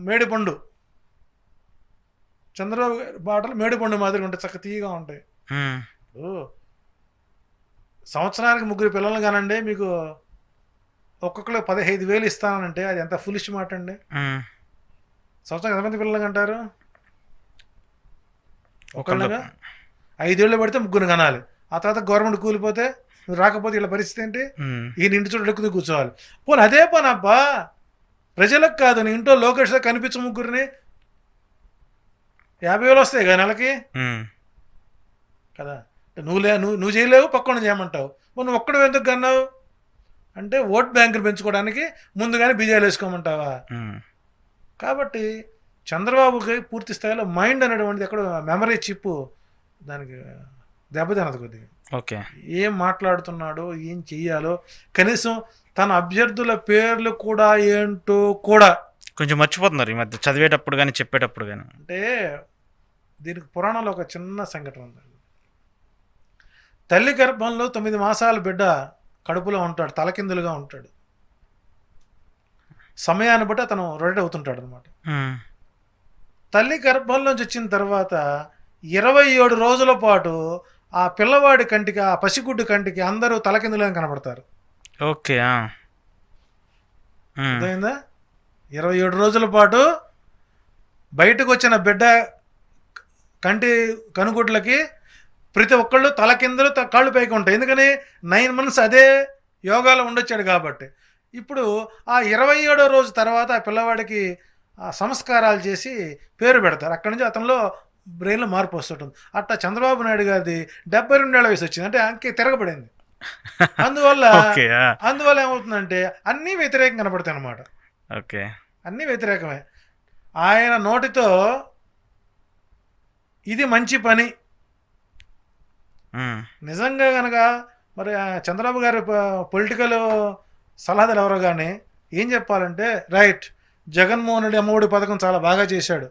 మేడిపండు, చంద్రబాబు గారి మాటలు మేడిపండు మాదిరిగా ఉంటాయి, చక్క తీయగా ఉంటాయి. ఇప్పుడు సంవత్సరానికి 3 పిల్లలు కానండి, మీకు ఒక్కొక్కరు 15,000 ఇస్తానంటే అది ఎంత ఫులిష్ మాట అండి. సంవత్సరం ఎంతమంది పిల్లలు కంటారు? ఒకళ్ళగా 5 ఏళ్ళు పడితే 3 కనాలి. ఆ తర్వాత గవర్నమెంట్ కూలిపోతే నువ్వు రాకపోతే ఇలా పరిస్థితి ఏంటి? ఈయన ఇంటి చుట్టూ ఎక్కుతూ కూర్చోవాలి. పోనీ అదే పని అబ్బా, ప్రజలకు కాదు, నీ ఇంట్లో లోకేష్ కనిపించు 3 50,000 వస్తాయి కదా నెలకి కదా. నువ్వు చేయలేవు, పక్కన చేయమంటావు. నువ్వు ఒక్కడు ఎందుకు కన్నావు అంటే ఓట్ బ్యాంకులు పెంచుకోవడానికి ముందుగానే బీజాలు వేసుకోమంటావా? కాబట్టి చంద్రబాబుకి పూర్తి స్థాయిలో మైండ్ అనేటువంటిది ఎక్కడ మెమరీ చిప్ దానికి దెబ్బతినదు కొద్దిగా. ఓకే, ఏం మాట్లాడుతున్నాడో ఏం చెయ్యాలో కనీసం తన అభ్యర్థుల పేర్లు కూడా ఏంటో కూడా కొంచెం మర్చిపోతున్నారు ఈ మధ్య, చదివేటప్పుడు కానీ చెప్పేటప్పుడు కానీ. అంటే దీనికి పురాణంలో ఒక చిన్న సంఘటన ఉంది. తల్లి గర్భంలో 9 మాసాల బిడ్డ కడుపులో ఉంటాడు, తలకిందులుగా ఉంటాడు. సమయాన్ని బట్టి అతను రెడీ అవుతుంటాడు అనమాట. తల్లి గర్భంలోంచి వచ్చిన తర్వాత 27 రోజుల పాటు ఆ పిల్లవాడి కంటికి, ఆ పసిగుడ్డు కంటికి అందరూ తలకిందులుగా కనబడతారు. ఓకే, అర్థమైందా? 27 రోజుల పాటు బయటకు వచ్చిన బిడ్డ కంటి కనుగుడ్లకి ప్రతి ఒక్కళ్ళు తలకిందులు కాళ్ళు పైకి ఉంటాయి. ఎందుకని 9 months అదే యోగాలో ఉండొచ్చాడు కాబట్టి. ఇప్పుడు ఆ 27వ రోజు తర్వాత ఆ పిల్లవాడికి సంస్కారాలు చేసి పేరు పెడతారు. అక్కడి నుంచి అతనిలో బ్రెయిన్లో మార్పు వస్తుంటుంది. అట్టా చంద్రబాబు నాయుడు గారిది 72 ఏళ్ల వయసు వచ్చింది, అంటే అంకే తిరగబడింది. అందువల్ల ఏమవుతుందంటే అన్నీ వ్యతిరేకం కనపడతాయి అన్నమాట. ఓకే, అన్నీ వ్యతిరేకమే. ఆయన నోటితో ఇది మంచి పని నిజంగా కనుక మరి చంద్రబాబు గారి పొలిటికల్ సలహాదారు ఎవరో కానీ ఏం చెప్పాలంటే, రైట్, జగన్మోహన్ రెడ్డి అమ్మఒడి పథకం చాలా బాగా చేశాడు,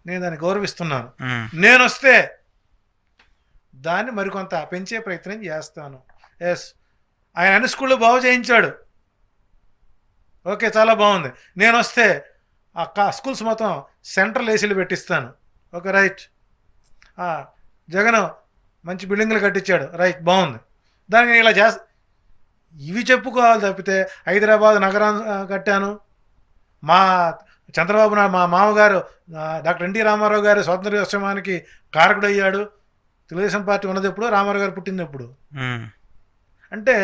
నేను దాన్ని గౌరవిస్తున్నాను, నేను వస్తే దాన్ని మరికొంత పెంచే ప్రయత్నం చేస్తాను. ఎస్, ఆయన అన్ని స్కూళ్ళు బాగు చేయించాడు, ఓకే, చాలా బాగుంది. నేను వస్తే ఆ స్కూల్స్ మొత్తం సెంట్రల్ ఏసీలు పెట్టిస్తాను, ఓకే, రైట్. జగన్ మంచి బిల్డింగ్లు కట్టించాడు, రైట్, బాగుంది. దానికి ఇలా ఇవి చెప్పుకోవాలి తప్పితే హైదరాబాద్ నగరాన్ని కట్టాను, మా చంద్రబాబు నాయుడు మా మామగారు డాక్టర్ ఎన్టీ రామారావు గారు స్వాతంత్ర దినోత్సవానికి కారకుడయ్యాడు, తెలుగుదేశం పార్టీ ఉన్నది ఎప్పుడు, రామారావు గారు పుట్టింది ఎప్పుడు. అంటే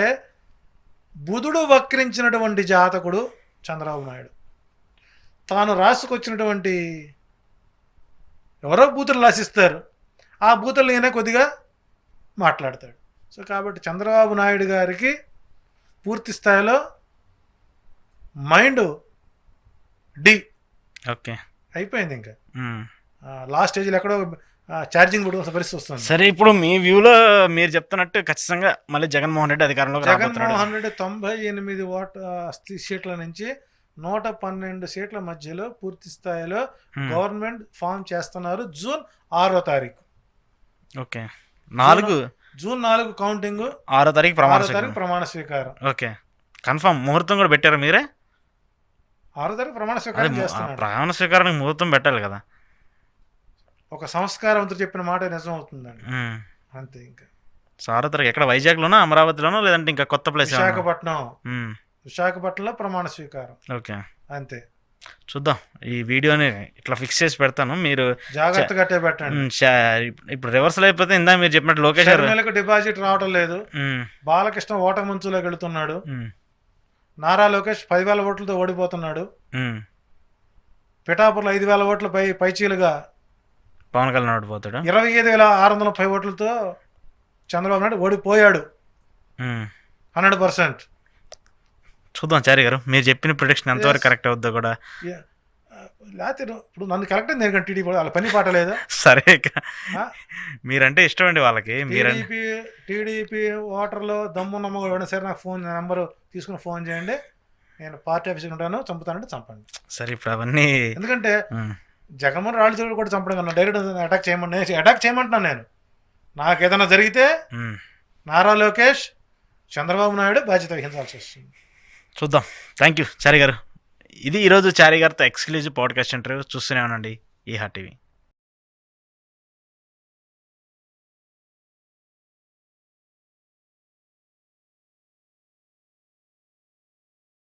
బుధుడు వక్రించినటువంటి జాతకుడు చంద్రబాబు నాయుడు. తాను రాసుకొచ్చినటువంటి ఎవరో బూతులు రాసిస్తారు, ఆ బూతులు ఈయన కొద్దిగా మాట్లాడతాడు. సో కాబట్టి చంద్రబాబు నాయుడు గారికి పూర్తి స్థాయిలో మైండ్ ఓకే అయిపోయింది. ఇంకా లాస్ట్ స్టేజ్లో ఎక్కడో ఛార్జింగ్ కూడా పరిస్థితి వస్తుంది. సరే, ఇప్పుడు మీ వ్యూలో మీరు చెప్తున్నట్టు ఖచ్చితంగా మళ్ళీ జగన్మోహన్ రెడ్డి అధికారంలో జగన్మోహన్ రెడ్డి 98 సీట్ల నుంచి 112 సీట్ల మధ్యలో పూర్తి స్థాయిలో గవర్నమెంట్ ఫామ్ చేస్తున్నారు. జూన్ 6వ తారీఖు. ఓకే, జూన్ 4 కౌంటింగ్, 6వ తారీఖు ప్రమాణ స్వీకారం. ఓకే, కన్ఫర్మ్ ముహూర్తం కూడా పెట్టారు మీరే? 6వ తారీఖు ప్రమాణ స్వీకారం చేస్తున్నారు. ప్రమాణ స్వీకారానికి ముహూర్తం పెట్టాలి కదా. ఒక సంస్కారవంతుడు చెప్పిన మాట నిజం అవుతుందండి, అంతే. ఇంకా 6వ తారీఖు ఎక్కడ, వైజాగ్లోనో అమరావతిలోనో లేదంటే ఇంకా కొత్త ప్లేస్? విశాఖపట్నంలో ప్రమాణ స్వీకారం. ఓకే, అంతే. చూద్దాం, ఈ వీడియోని ఇట్లా ఫిక్స్ చేసి పెడతాను, మీరు జాగ్రత్తగా పెట్టండి. ఇప్పుడు రివర్సల్ అయిపోతే ఇందా మీరు చెప్పినట్టు లోకేష్ గారు డిపాజిట్ రావడం లేదు, బాలకృష్ణ ఓట ముంచులోకి వెళుతున్నాడు, నారా లోకేష్ 10,000 ఓట్లతో ఓడిపోతున్నాడు, పిఠాపురంలో 5,000 ఓట్ల పైచీలుగా పవన్ కళ్యాణ్ ఓడిపోతాడు, 25,630 ఓట్లతో చంద్రబాబు నాయుడు ఓడిపోయాడు 100%. చూద్దాం చారి గారు, మీరు చెప్పిన ప్రొడిక్షన్ ఎంతవరకు కరెక్ట్ అవుద్దో కూడా. లేకపోతే ఇప్పుడు నన్ను కరెక్ట్ నేను టీడీపీ వాళ్ళ పని పాట లేదా? సరే, మీరంటే ఇష్టం అండి వాళ్ళకి. టీడీపీ ఓటర్లో దమ్మున్నమ్మ ఎవరైనా సరే నాకు నెంబర్ తీసుకుని ఫోన్ చేయండి, నేను పార్టీ ఆఫీస్కి ఉంటాను, చంపుతానంటే చంపండి. సరే, ఇప్పుడు అవన్నీ ఎందుకంటే జగన్మోహన్ రాళ్ళు చోటు కూడా చంపడం కన్నా డైరెక్ట్ అటాక్ చేయమంటున్నాను నేను. నాకు ఏదైనా జరిగితే నారా లోకేష్, చంద్రబాబు నాయుడు బాధ్యత వహించాల్సి వస్తుంది. చూద్దాం. థ్యాంక్ యూ చారి గారు, ఇది ఈరోజు చారీ గారితో ఎక్స్క్లూజివ్ పాడ్కాస్ట్ ఇంటర్వ్యూ. చూస్తూనే ఉండండి ఈహా టీవీ.